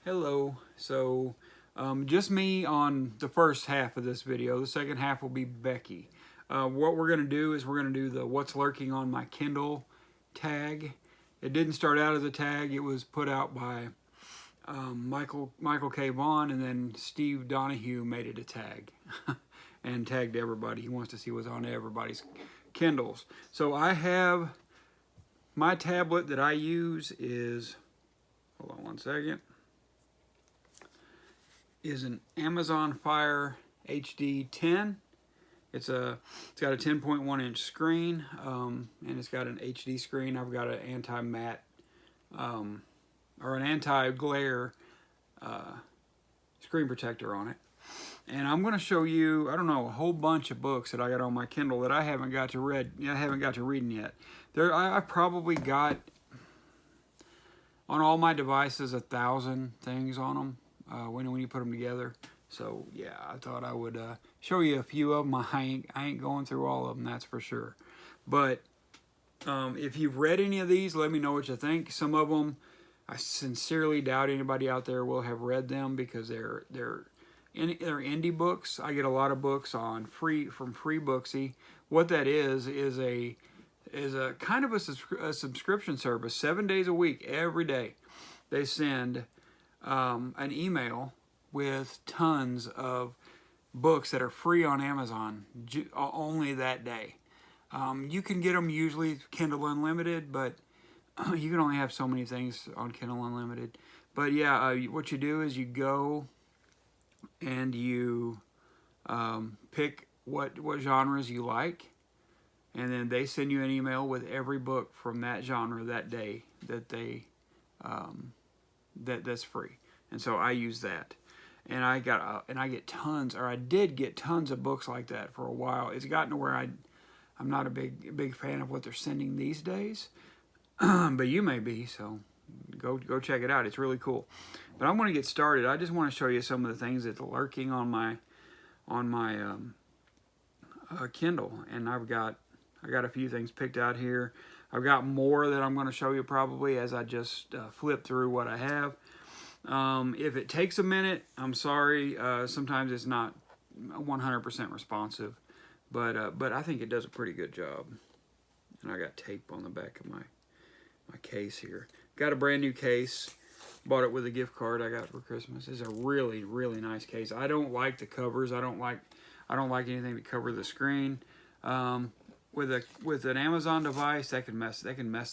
Hello. Just me on the first half of this video. The second half will be Becky. What we're going to do is we're going to do the what's lurking on my Kindle tag. It didn't start out as a tag. It was put out by Michael K. Vaughn, and then Steve Donahue made it a tag and tagged everybody. He wants to see what's on everybody's Kindles. So I have my tablet that I use is, hold on one second, is an Amazon Fire HD 10. It's got a 10.1 inch screen, and it's got an HD screen. I've got an anti-matte or an anti-glare screen protector on it. And I'm going to show you, I don't know, a whole bunch of books that I got on my Kindle that I haven't got to reading yet. I probably got on all my devices 1,000 things on them when you put them together. So yeah, I thought I would show you a few of them. I ain't going through all of them, that's for sure. But if you've read any of these, let me know what you think. Some of them, I sincerely doubt anybody out there will have read them because they're indie books. I get a lot of books from Free Booksy. What that is a kind of a subscription service. 7 days a week, every day, they send an email with tons of books that are free on Amazon only that day. You can get them usually Kindle Unlimited, but you can only have so many things on Kindle Unlimited. But yeah, what you do is you go and you pick what genres you like, and then they send you an email with every book from that genre that day that that's free. And so I use that, and I get tons, or I did get tons of books like that for a while. It's gotten to where I'm not a big fan of what they're sending these days, but you may be. So go check it out. It's really cool. But I'm going to get started. I just want to show you some of the things that's lurking on my Kindle, and I got a few things picked out here. I've got more that I'm going to show you probably as I just flip through what I have. If it takes a minute, I'm sorry. Sometimes it's not 100% responsive, but I think it does a pretty good job. And I got tape on the back of my case here. Got a brand new case. Bought it with a gift card I got for Christmas. It's a really, really nice case. I don't like the covers. I don't like anything to cover the screen. With an Amazon device, they can mess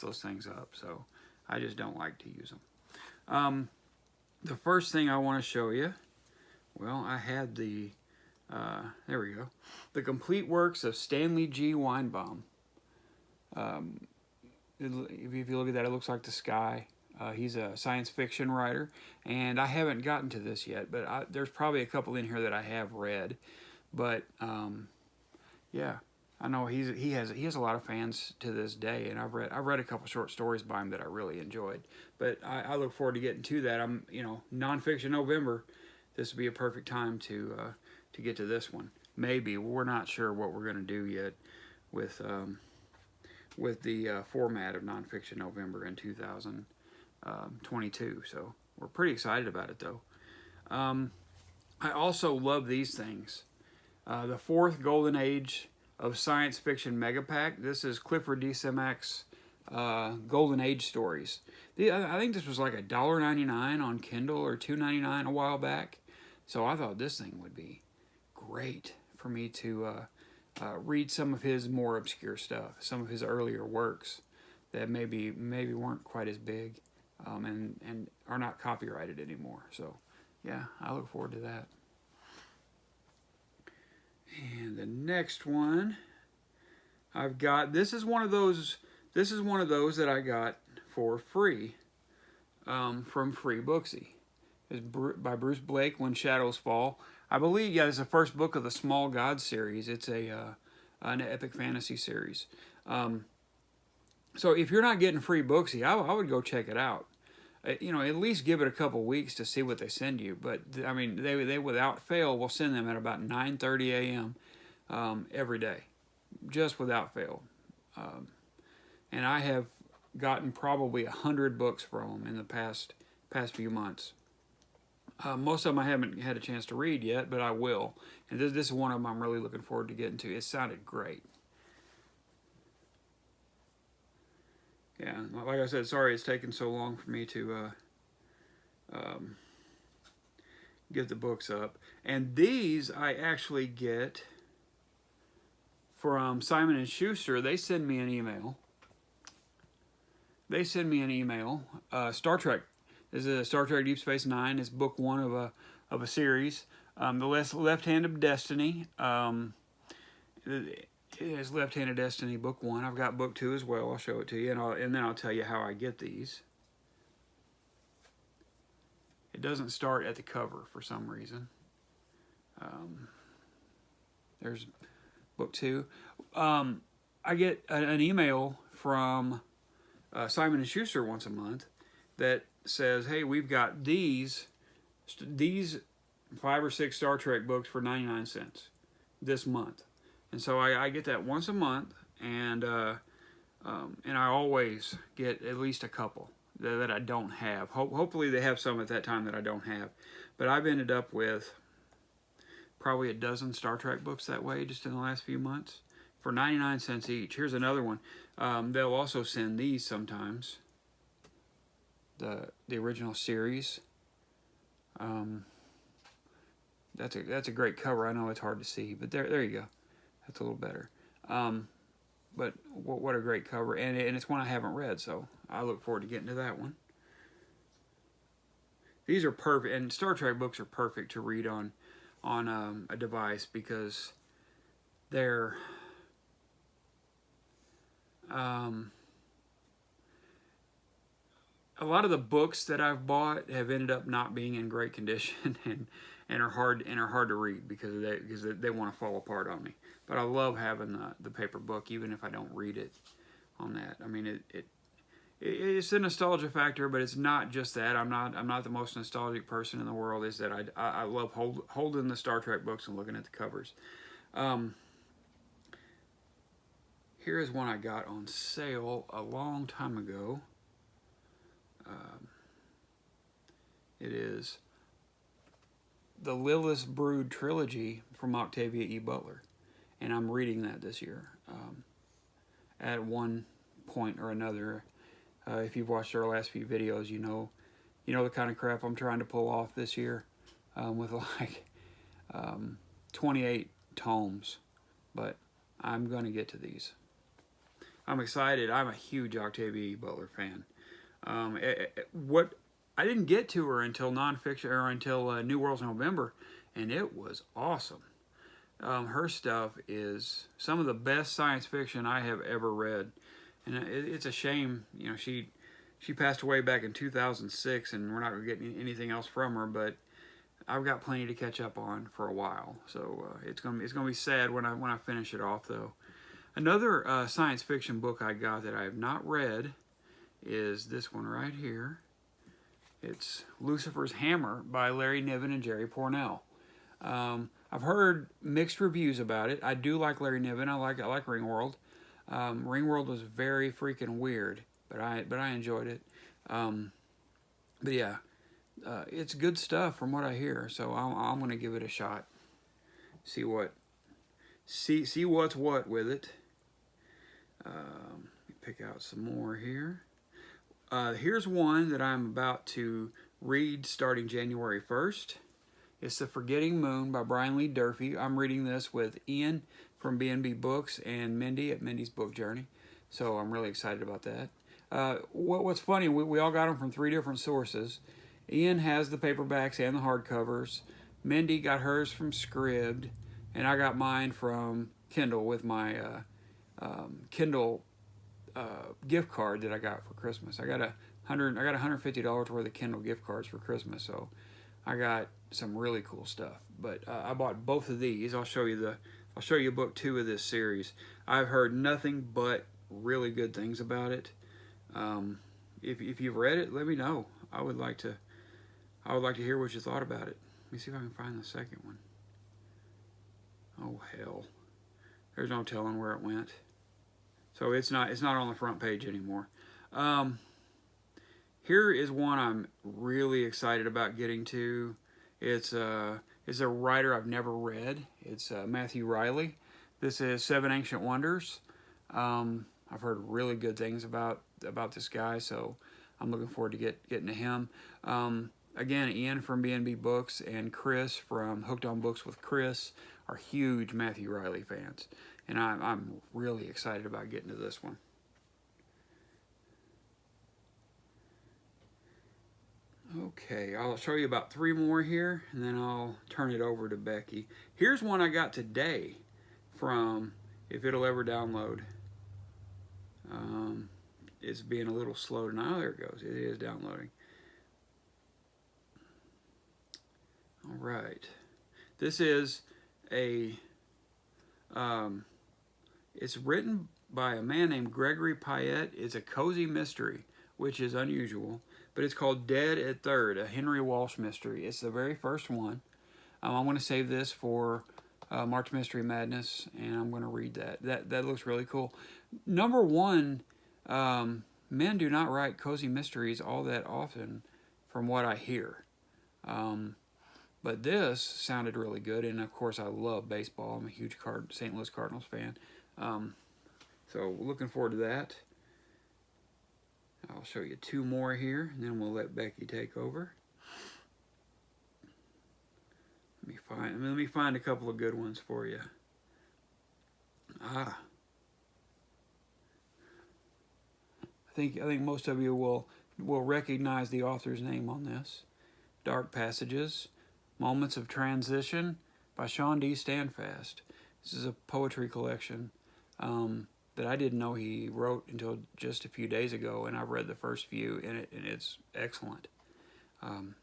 those things up. So I just don't like to use them. The first thing I want to show you, well, I had there we go, the complete works of Stanley G. Weinbaum. If you look at that, it looks like the sky. He's a science fiction writer, and I haven't gotten to this yet, but there's probably a couple in here that I have read. But yeah, I know he has a lot of fans to this day, and I've read a couple short stories by him that I really enjoyed. But I look forward to getting to that. Nonfiction November. This would be a perfect time to get to this one. Maybe we're not sure what we're going to do yet with the format of Nonfiction November in 2022. So we're pretty excited about it, though. I also love these things. The fourth Golden Age of Science Fiction Mega Pack. This is Clifford D. Simak's Golden Age stories. I think this was like $1.99 on Kindle or $2.99 a while back. So I thought this thing would be great for me to read some of his more obscure stuff, some of his earlier works that maybe weren't quite as big and are not copyrighted anymore. So yeah, I look forward to that. And the next one I've got, this is one of those that I got for free from Free Booksy. It's by Bruce Blake, When Shadows Fall. I believe, yeah, it's the first book of the Small Gods series. It's an epic fantasy series. So if you're not getting Free Booksy, I would go check it out. At least give it a couple weeks to see what they send you. But I mean, they without fail will send them at about 9:30 a.m. Every day, just without fail. And I have gotten probably 100 books from them in the past few months. Most of them I haven't had a chance to read yet, but I will. And this is one of them I'm really looking forward to getting to. It sounded great. Yeah, like I said, sorry it's taken so long for me to get the books up. And these I actually get from Simon and Schuster. They send me an email. Star Trek. This is Star Trek Deep Space Nine. It's book one of a series. The Left Hand of Destiny. It is Left Hand of Destiny book one. I've got book two as well. I'll show it to you, and then I'll tell you how I get these. It doesn't start at the cover for some reason. There's book two. I get an email from Simon and Schuster once a month that says, "Hey, we've got these 5 or 6 Star Trek books for 99 cents this month." And so I get that once a month, and I always get at least a couple that I don't have. Hopefully they have some at that time that I don't have. But I've ended up with probably a dozen Star Trek books that way just in the last few months for 99 cents each. Here's another one. They'll also send these sometimes. The original series. That's a great cover. I know it's hard to see, but there you go. That's a little better. But what a great cover, and it's one I haven't read, so I look forward to getting to that one. These are perfect, and Star Trek books are perfect to read on a device because they're a lot of the books that I've bought have ended up not being in great condition and are hard to read because they want to fall apart on me. But I love having the paper book, even if I don't read it on that. I mean, it's a nostalgia factor, but it's not just that. I'm not the most nostalgic person in the world. Is that I love holding the Star Trek books and looking at the covers. Here is one I got on sale a long time ago. It is the Lilith's Brood trilogy from Octavia E. Butler, and I'm reading that this year. At one point or another, if you've watched our last few videos, you know the kind of crap I'm trying to pull off this year, with like 28 tomes, but I'm gonna get to these. I'm excited. I'm a huge Octavia E. Butler fan. What I didn't get to her until nonfiction or until New Worlds November, and it was awesome. Her stuff is some of the best science fiction I have ever read, and it's a shame. She passed away back in 2006, and we're not going to get anything else from her. But I've got plenty to catch up on for a while, so it's gonna be sad when I finish it off though. Another science fiction book I got that I have not read is this one right here. It's Lucifer's Hammer by Larry Niven and Jerry Pournelle. I've heard mixed reviews about it. I do like Larry Niven. I like Ringworld. Ringworld was very freaking weird, but I enjoyed it. But yeah, it's good stuff from what I hear. So I'm gonna give it a shot. See what's what with it. Let me pick out some more here. Here's one that I'm about to read starting January 1st. It's The Forgetting Moon by Brian Lee Durfee. I'm reading this with Ian from B&B Books and Mindy at Mindy's Book Journey. So I'm really excited about that. What's funny, we all got them from 3 different sources. Ian has the paperbacks and the hardcovers. Mindy got hers from Scribd. And I got mine from Kindle with my Kindle gift card that I got for Christmas. I got $150 worth of Kindle gift cards for Christmas, so I got some really cool stuff. But I bought both of these. I'll show you book 2 of this series. I've heard nothing but really good things about it. If you've read it, let me know. I would like to hear what you thought about it. Let me see if I can find the second one. Oh hell, there's no telling where it went. So it's not on the front page anymore. Here is one I'm really excited about getting to. It's a writer I've never read. It's Matthew Riley. This is Seven Ancient Wonders. I've heard really good things about this guy, so I'm looking forward to getting to him. Again, Ian from B&B Books and Chris from Hooked on Books with Chris are huge Matthew Riley fans, and I'm really excited about getting to this one. Okay, I'll show you about 3 more here, and then I'll turn it over to Becky. Here's one I got today from, if it'll ever download. It's being a little slow tonight. Oh, there it goes. It is downloading. All right. This is a, it's written by a man named Gregory Payette. It's a cozy mystery, which is unusual, but it's called Dead at Third, a Henry Walsh mystery. It's the very first one. I'm going to save this for March Mystery Madness, and I'm going to read that. That looks really cool. Number 1, men do not write cozy mysteries all that often, from what I hear. But this sounded really good, and of course I love baseball. I'm a huge St. Louis Cardinals fan. So looking forward to that. I'll show you 2 more here, and then we'll let Becky take over. Let me find a couple of good ones for you. I think most of you will recognize the author's name on this. Dark Passages, Moments of Transition by Sean D. Standfast. This is a poetry collection that I didn't know he wrote until just a few days ago, and I've read the first few in it, and it's excellent. I'm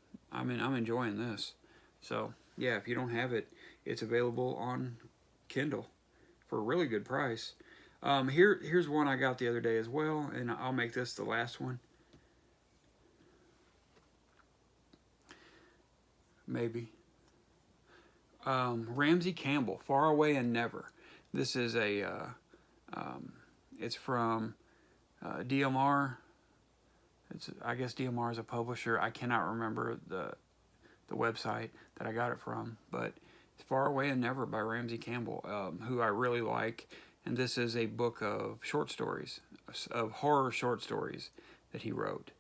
enjoying this. So yeah, if you don't have it, it's available on Kindle for a really good price. Here's one I got the other day as well, and I'll make this the last one. Maybe. Ramsey Campbell, Far Away and Never. This is it's from DMR. I guess DMR is a publisher. I cannot remember the website that I got it from, but it's Far Away and Never by Ramsey Campbell, who I really like. And this is a book of short stories, of horror short stories that he wrote.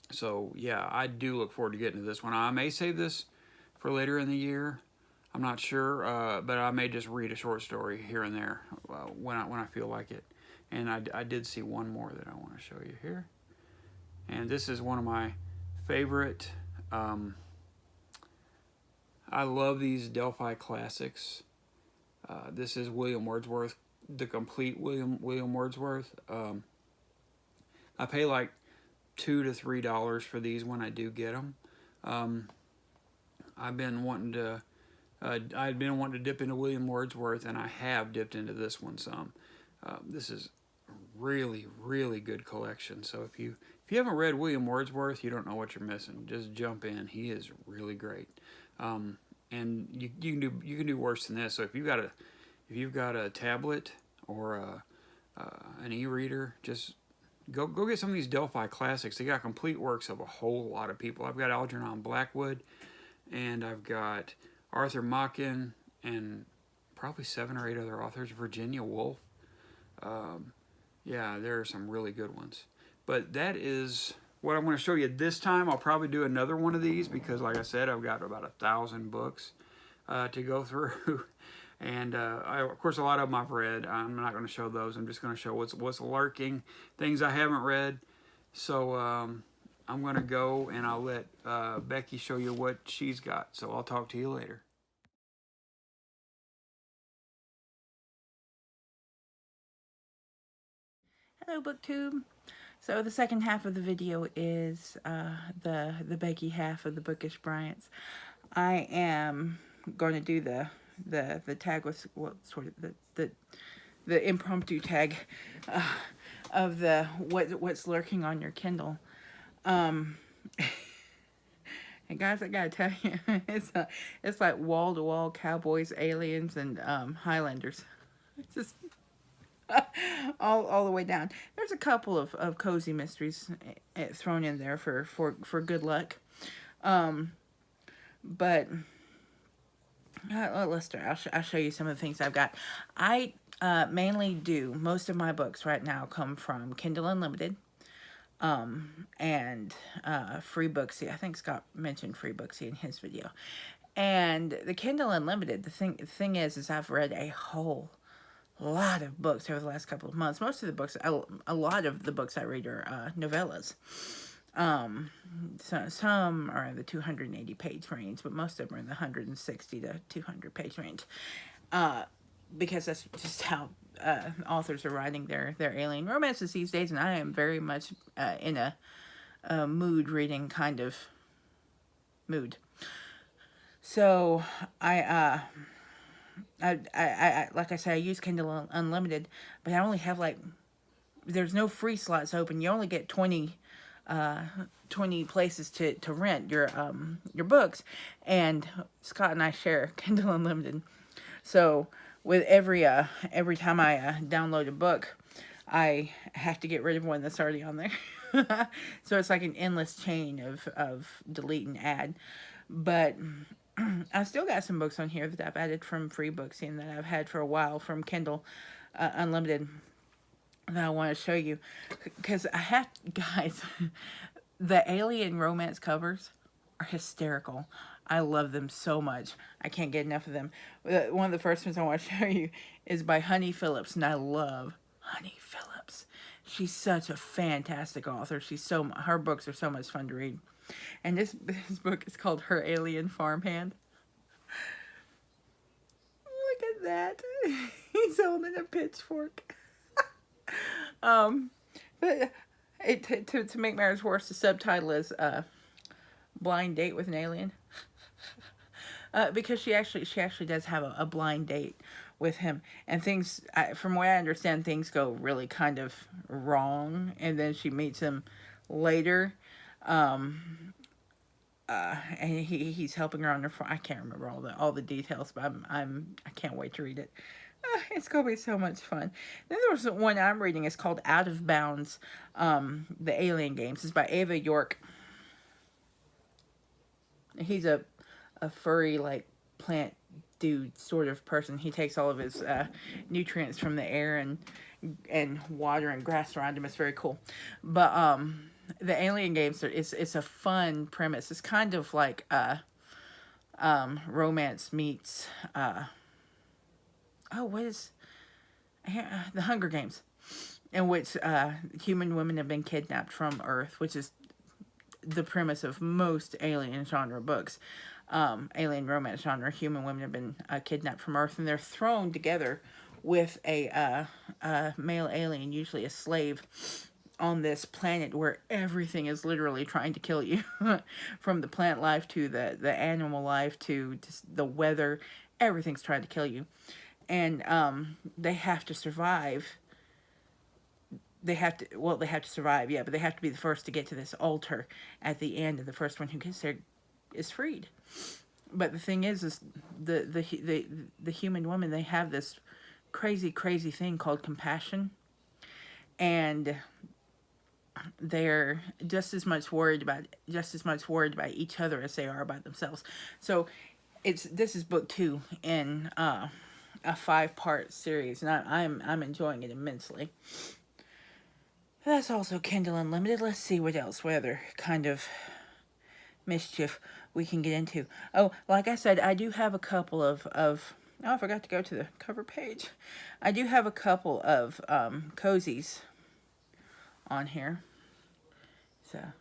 So yeah, I do look forward to getting to this one. I may save this for later in the year. I'm not sure, but I may just read a short story here and there when I feel like it. And I did see one more that I want to show you here. And this is one of my favorite. I love these Delphi classics. This is William Wordsworth, the complete William Wordsworth. I pay like $2 to $3 for these when I do get them. I've been wanting to dip into William Wordsworth, and I have dipped into this one some. This is a really, really good collection. So if you haven't read William Wordsworth, you don't know what you're missing. Just jump in. He is really great. And you can do worse than this. So if you've got a tablet or an e-reader, just go get some of these Delphi classics. They got complete works of a whole lot of people. I've got Algernon Blackwood, and I've got Arthur Machen, and probably 7 or 8 other authors. Virginia Woolf. Yeah, there are some really good ones. But that is what I'm going to show you this time. I'll probably do another one of these because, like I said, I've got about 1,000 books to go through. And of course, a lot of them I've read. I'm not going to show those. I'm just going to show what's lurking, things I haven't read. So I'm going to go, and I'll let Becky show you what she's got. So I'll talk to you later. Hello, BookTube. So the second half of the video is the Becky half of the Bookish Bryants. I am going to do the tag with sort of the impromptu tag of the what's lurking on your Kindle. And guys, I gotta tell you, it's like wall to wall cowboys, aliens, and Highlanders. It's just all the way down. There's a couple of cozy mysteries thrown in there for good luck. But let's start. I'll show you some of the things I've got. I mainly do, most of my books right now come from Kindle Unlimited, and Free Booksy. I think Scott mentioned Free Booksy in his video. And the Kindle Unlimited, the thing is I've read a whole lot of books over the last couple of months. Most of the books, a lot of the books I read are novellas. So some are in the 280 page range, but most of them are in the 160 to 200 page range. Because that's just how authors are writing their alien romances these days, and I am very much in a mood reading kind of mood. So I like I said, I use Kindle Unlimited, but I only have there's no free slots open. You only get 20 places to rent your books, and Scott and I share Kindle Unlimited. So with every time I download a book, I have to get rid of one that's already on there. So it's like an endless chain of delete and add. But I've still got some books on here that I've added from Free Booksy and that I've had for a while from Kindle Unlimited that I want to show you. Because I have, guys, the alien romance covers are hysterical. I love them so much. I can't get enough of them. One of the first ones I want to show you is by Honey Phillips, and I love Honey Phillips. She's such a fantastic author. Her books are so much fun to read. And this book is called Her Alien Farmhand. Look at that. He's holding a pitchfork. But to make matters worse, the subtitle is Blind Date with an Alien. Because she actually does have a blind date with him, and things, from what I understand, things go really kind of wrong, and then she meets him later. And he's helping her on her farm. I can't remember all the details, but I can't wait to read it. It's gonna be so much fun. Then there was one I'm reading. It's called Out of Bounds. The Alien Games. It's by Ava York. He's a furry plant dude sort of person. He takes all of his nutrients from the air and water and grass around him. It's very cool. But the Alien Games, it's a fun premise. It's kind of like romance meets what is the Hunger Games, in which human women have been kidnapped from Earth, which is the premise of most alien genre books. Alien romance genre. Human women have been kidnapped from Earth, and they're thrown together with a male alien, usually a slave, on this planet where everything is literally trying to kill you. From the plant life to the animal life to the weather, everything's trying to kill you. And they have to survive. They have to survive, yeah, but they have to be the first to get to this altar at the end, and the first one who gets there is freed. But the thing is the human woman, they have this crazy thing called compassion, and they're just as much worried about each other as they are about themselves. So this is book 2 in a 5-part series, and I'm enjoying it immensely. That's also Kindle Unlimited. Let's see what other kind of mischief we can get into. Oh, like I said, I do have a couple of I forgot to go to the cover page. I do have a couple of cozies on here. It's a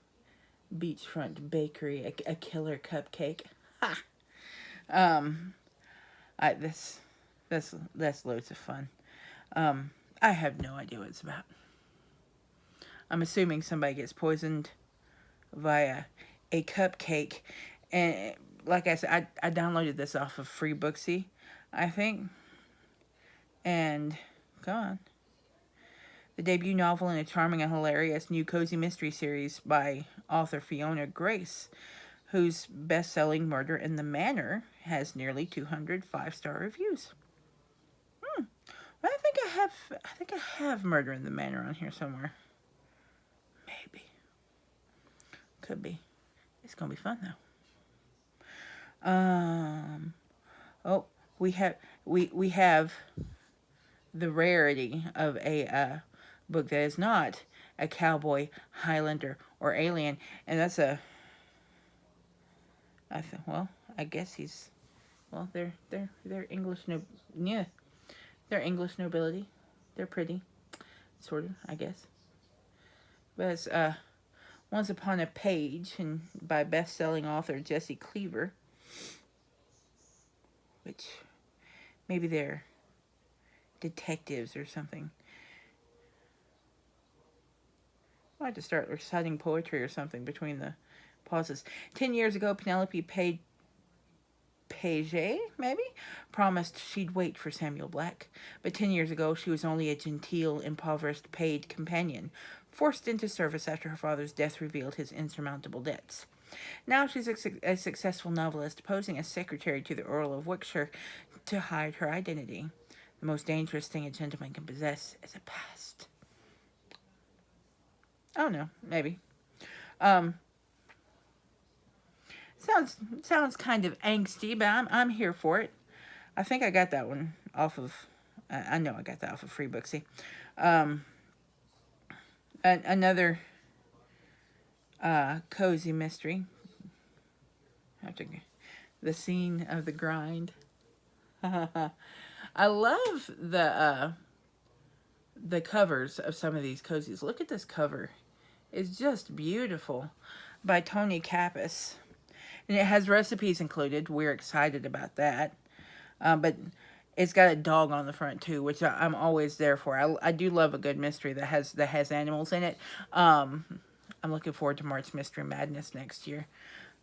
beachfront bakery, a killer cupcake. Ha! That's loads of fun. I have no idea what it's about. I'm assuming somebody gets poisoned via a cupcake. And like I said, I downloaded this off of Free Booksy, I think. And, come on. The debut novel in a charming and hilarious new cozy mystery series by author Fiona Grace, whose best-selling Murder in the Manor has nearly 200 5-star reviews. Well, I think I have Murder in the Manor on here somewhere. Maybe. Could be. It's gonna be fun though. Oh, we have the rarity of a book that is not a cowboy, Highlander, or alien, and that's a. Well, I guess he's. Well, they're English yeah, they're English nobility. They're pretty, sort of, I guess. But it's Once Upon a Page, and by best-selling author Jesse Cleaver, which maybe they're detectives or something. I have to start reciting poetry or something between the pauses. 10 years ago, Penelope Page, maybe, promised she'd wait for Samuel Black. But 10 years ago, she was only a genteel, impoverished paid companion, forced into service after her father's death revealed his insurmountable debts. Now she's a successful novelist, posing as secretary to the Earl of Wickshire to hide her identity. The most dangerous thing a gentleman can possess is a past. Oh no, maybe. Sounds kind of angsty, but I'm here for it. I think I got that one off of. I know I got that off of Free Booksy. Another cozy mystery. The Scene of the Grind. I love the covers of some of these cozies. Look at this cover. It's just beautiful, by Tony Kappas. And it has recipes included. We're excited about that. But it's got a dog on the front too, which I'm always there for. I do love a good mystery that has animals in it. I'm looking forward to March Mystery Madness next year.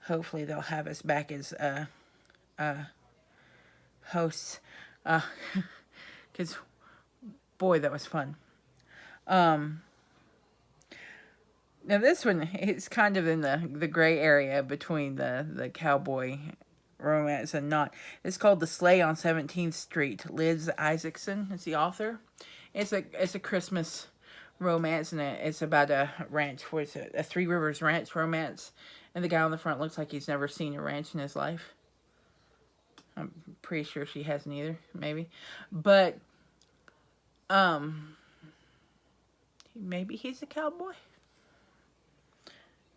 Hopefully they'll have us back as hosts. Because, boy, that was fun. Now this one is kind of in the gray area between the cowboy romance and not. It's called The Sleigh on 17th Street. Liz Isaacson is the author. It's a Christmas romance, and it's about a ranch. What's it? A Three Rivers Ranch romance. And the guy on the front looks like he's never seen a ranch in his life. I'm pretty sure she hasn't either, maybe. But maybe he's a cowboy.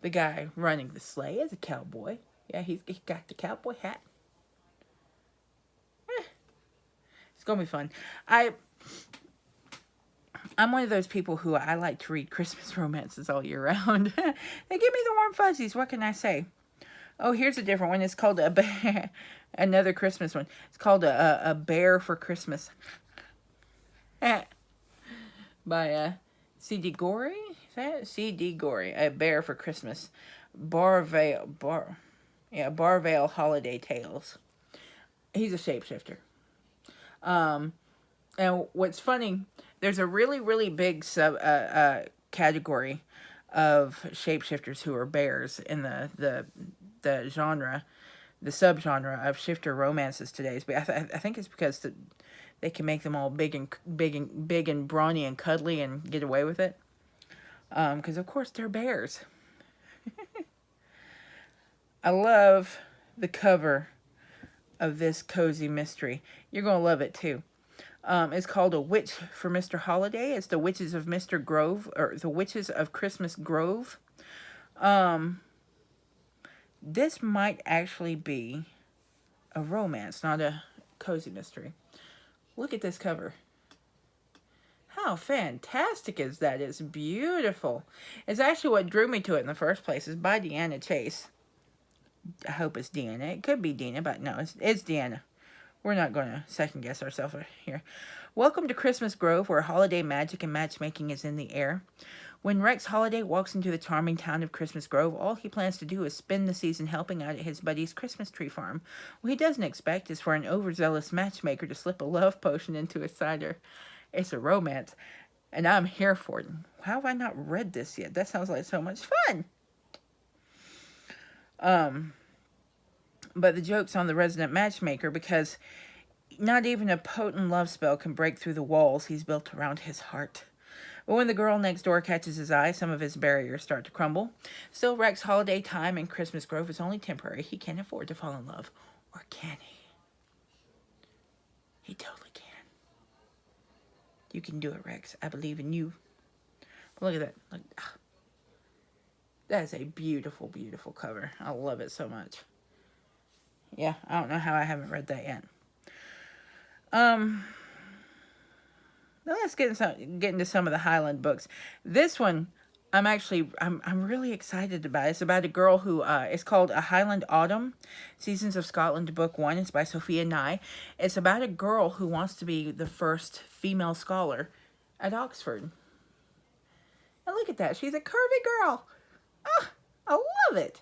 The guy running the sleigh is a cowboy. Yeah, he's got the cowboy hat. It's gonna be fun. I'm one of those people who I like to read Christmas romances all year round. They give me the warm fuzzies. What can I say? Oh, here's a different one. It's called a bear. Another Christmas one. It's called a Bear for Christmas. By C.D. Gorey. Is that C.D. Gorey? A Bear for Christmas. Barvale Holiday Tales. He's a shapeshifter. And what's funny, there's a really, really big category of shapeshifters who are bears in the genre, the subgenre of shifter romances today. But I think it's because they can make them all big and brawny and cuddly and get away with it. Because of course they're bears. I love the cover of this cozy mystery. You're gonna love it too. It's called A Witch for Mr. Holiday. It's the Witches of Mr. Grove, or the Witches of Christmas Grove. This might actually be a romance, not a cozy mystery. Look at this cover. How fantastic is that? It's beautiful. It's actually what drew me to it in the first place. It's by Deanna Chase. I hope it's Deanna. It could be Dina, but no, it's Deanna. We're not going to second guess ourselves here. Welcome to Christmas Grove, where holiday magic and matchmaking is in the air. When Rex Holiday walks into the charming town of Christmas Grove, all he plans to do is spend the season helping out at his buddy's Christmas tree farm. What he doesn't expect is for an overzealous matchmaker to slip a love potion into his cider. It's a romance, and I'm here for it. How have I not read this yet? That sounds like so much fun. But the joke's on the resident matchmaker, because not even a potent love spell can break through the walls he's built around his heart. But when the girl next door catches his eye, some of his barriers start to crumble. Still, Rex's holiday time in Christmas Grove is only temporary. He can't afford to fall in love. Or can he? He totally can. You can do it, Rex. I believe in you. Look at that. Look. That is a beautiful, beautiful cover. I love it so much. Yeah, I don't know how I haven't read that yet. Now let's get into some of the Highland books. This one, I'm really excited about. It's about a girl who, it's called A Highland Autumn, Seasons of Scotland, Book 1. It's by Sophia Nye. It's about a girl who wants to be the first female scholar at Oxford. And look at that. She's a curvy girl. Ah, I love it.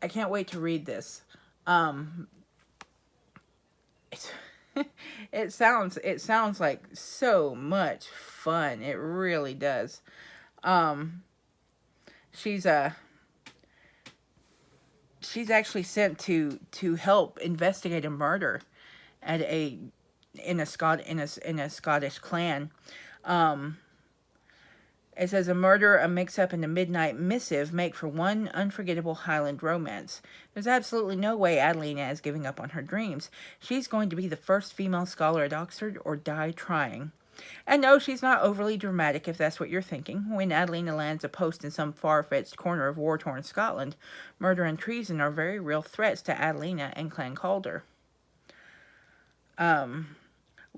I can't wait to read this. It sounds like so much fun. It really does. She's actually sent to help investigate a murder at in a Scottish clan. It says, a murder, a mix-up, and a midnight missive make for one unforgettable Highland romance. There's absolutely no way Adelina is giving up on her dreams. She's going to be the first female scholar at Oxford or die trying. And no, she's not overly dramatic if that's what you're thinking. When Adelina lands a post in some far-fetched corner of war-torn Scotland, murder and treason are very real threats to Adelina and Clan Calder.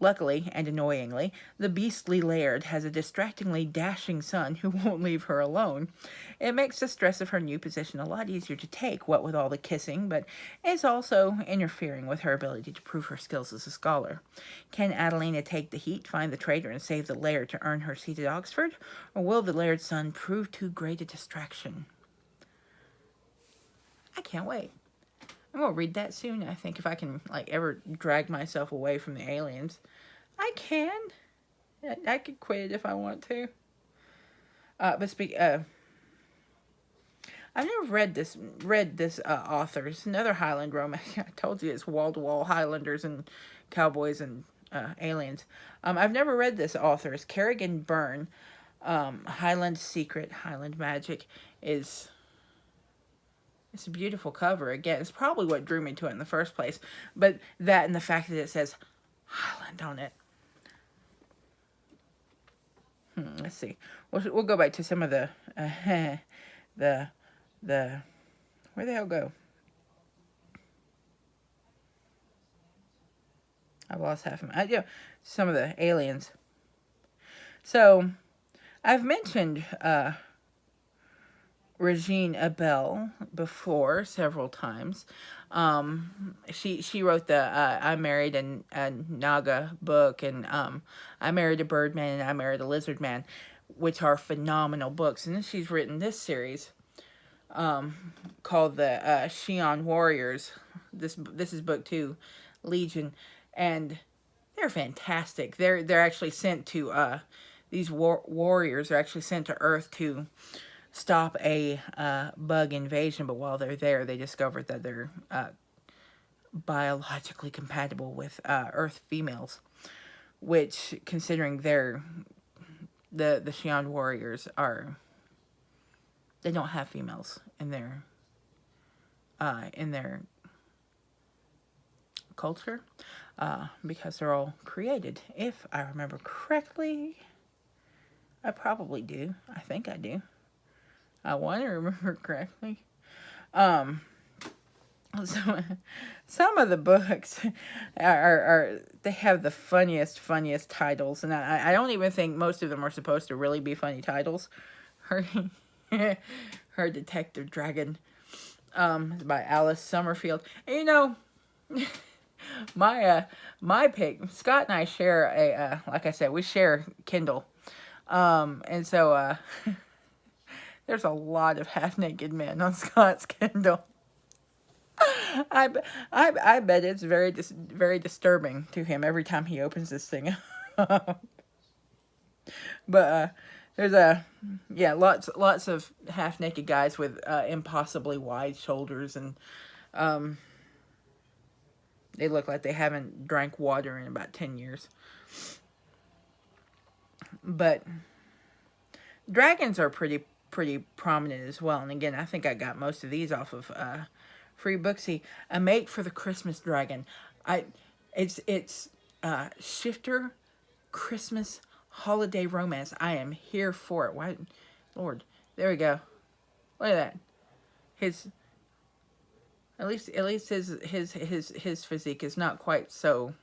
Luckily, and annoyingly, the beastly Laird has a distractingly dashing son who won't leave her alone. It makes the stress of her new position a lot easier to take, what with all the kissing, but it's also interfering with her ability to prove her skills as a scholar. Can Adelina take the heat, find the traitor, and save the Laird to earn her seat at Oxford? Or will the Laird's son prove too great a distraction? I can't wait. I'm going to read that soon, I think, if I can, ever drag myself away from the aliens. I can. I could quit it if I want to. I've never read this author. It's another Highland romance. I told you it's wall-to-wall Highlanders and cowboys and aliens. I've never read this author. It's Kerrigan Byrne. Highland Secret, Highland Magic is... It's a beautiful cover. Again, it's probably what drew me to it in the first place. But that and the fact that it says Highland on it. Let's see. We'll go back to some of the where the hell go? I've lost half of my... some of the aliens. So, I've mentioned... Regine Abel before several times. She wrote the I Married a Naga book, and I Married a Birdman, and I Married a Lizard Man, which are phenomenal books. And then she's written this series called the Shion Warriors. This is book 2, Legion, and they're fantastic. They're actually sent to these warriors are actually sent to Earth to stop a bug invasion, but while they're there, they discovered that they're biologically compatible with Earth females, which, considering the Shion warriors they don't have females in their culture, because they're all created. If I remember correctly, I probably do. I think I do. I want to remember correctly. So, some of the books they have the funniest titles, and I don't even think most of them are supposed to really be funny titles. Her Detective Dragon, by Alice Summerfield. And my pick, Scott and I share like I said, we share Kindle, and so there's a lot of half-naked men on Scott's Kindle. I bet it's very disturbing to him every time he opens this thing up. But there's lots of half-naked guys with impossibly wide shoulders, and they look like they haven't drank water in about 10 years. But Dragons are pretty prominent as well. And again, I think I got most of these off of Free Booksy. A Mate for the Christmas Dragon. It's shifter Christmas holiday romance. I am here for it. Why, Lord, there we go. Look at that. His at least his physique is not quite so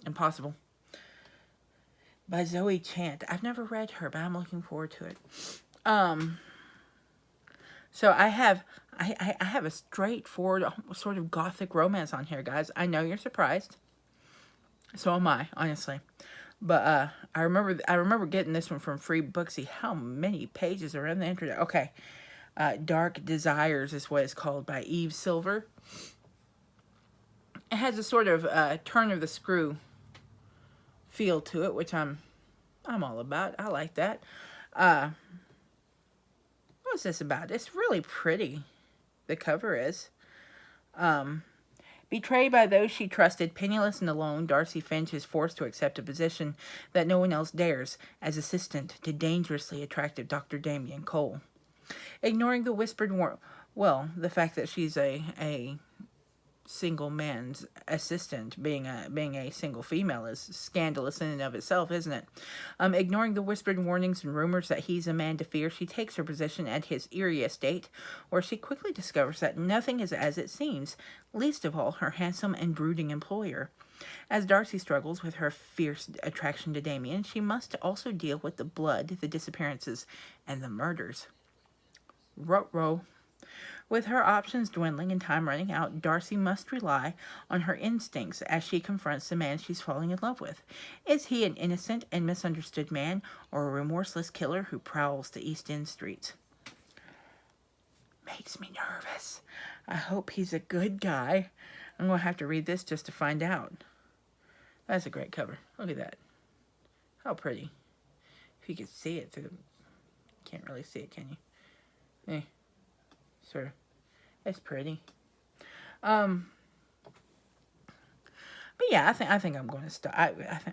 impossible. By Zoe Chant. I've never read her, but I'm looking forward to it. So I have a straightforward sort of gothic romance on here, guys. I know you're surprised. So am I, honestly. But I remember getting this one from Free Booksy. How many pages are in the internet? Okay. Dark Desires is what it's called, by Eve Silver. It has a sort of turn of the screw feel to it, which I'm all about. I like that. What's this about? It's really pretty. The cover is. Betrayed by those she trusted, penniless and alone, Darcy Finch is forced to accept a position that no one else dares, as assistant to dangerously attractive Dr. Damien Cole. Ignoring the whispered the fact that she's a single man's assistant, being a single female, is scandalous in and of itself, isn't it? Ignoring the whispered warnings and rumors that he's a man to fear, she takes her position at his Erie estate, where she quickly discovers that nothing is as it seems, least of all her handsome and brooding employer. As Darcy struggles with her fierce attraction to Damien, she must also deal with the blood, the disappearances, and the murders. Ruh-roh. With her options dwindling and time running out, Darcy must rely on her instincts as she confronts the man she's falling in love with. Is he an innocent and misunderstood man, or a remorseless killer who prowls the East End streets? Makes me nervous. I hope he's a good guy. I'm going to have to read this just to find out. That's a great cover. Look at that. How pretty. If you could see it through the... Can't really see it, can you? Sort of. It's pretty. But yeah, I think I'm going to stop.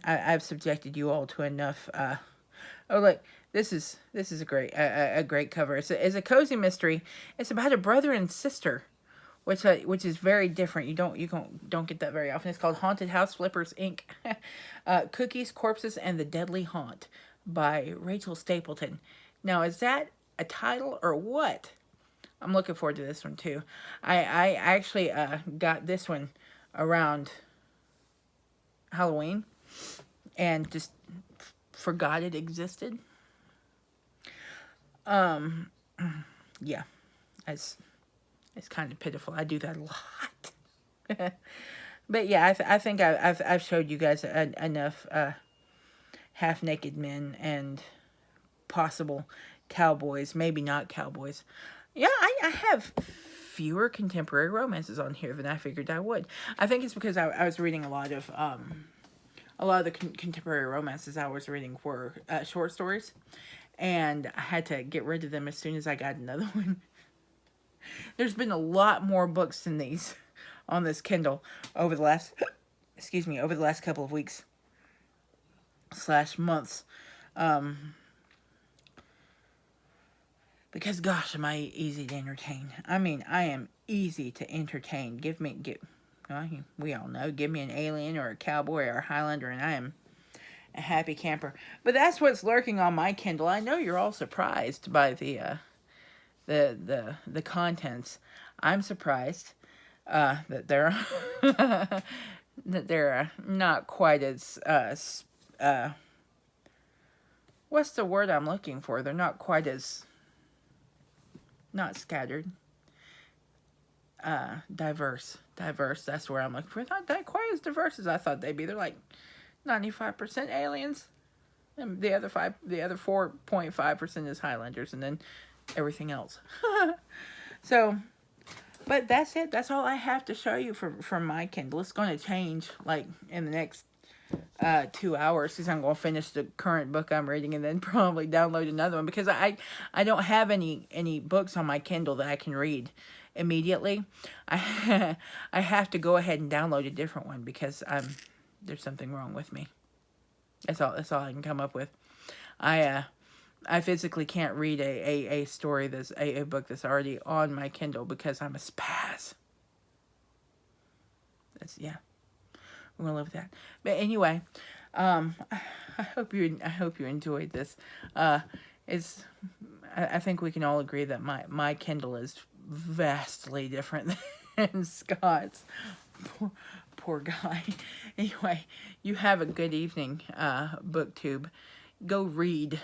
I've subjected you all to enough. Oh, look, this is a great cover. It's a cozy mystery. It's about a brother and sister, which is very different. You don't get that very often. It's called Haunted House Flippers Inc. Cookies, Corpses, and the Deadly Haunt by Rachel Stapleton. Now, is that a title or what? I'm looking forward to this one too. I actually got this one around Halloween and just forgot it existed. Yeah, it's kind of pitiful. I do that a lot. But yeah, I think I've showed you guys enough half-naked men and possible cowboys, maybe not cowboys. Yeah, I have fewer contemporary romances on here than I figured I would. I think it's because I was reading a lot of the contemporary romances I was reading were short stories, and I had to get rid of them as soon as I got another one. There's been a lot more books than these on this Kindle over the last couple of weeks / months. Because, gosh, am I easy to entertain. I mean, I am easy to entertain. We all know, give me an alien or a cowboy or a Highlander, and I am a happy camper. But that's what's lurking on my Kindle. I know you're all surprised by the contents. I'm surprised that they're that they're not quite as what's the word I'm looking for? They're not quite as... not scattered. Diverse. That's where I'm looking for. Not that quite as diverse as I thought they'd be. They're like 95% aliens, and the other 4.5% is Highlanders, and then everything else. So, but that's it. That's all I have to show you from my Kindle. It's going to change like in the next 2 hours, because I'm going to finish the current book I'm reading and then probably download another one, because I don't have any books on my Kindle that I can read immediately. I have to go ahead and download a different one because there's something wrong with me. That's all I can come up with. I physically can't read a story that's a book that's already on my Kindle because I'm a spaz. Yeah, we're gonna live with that. But anyway, I hope you enjoyed this. I think we can all agree that my Kindle is vastly different than Scott's. Poor guy. Anyway, you have a good evening, BookTube. Go read.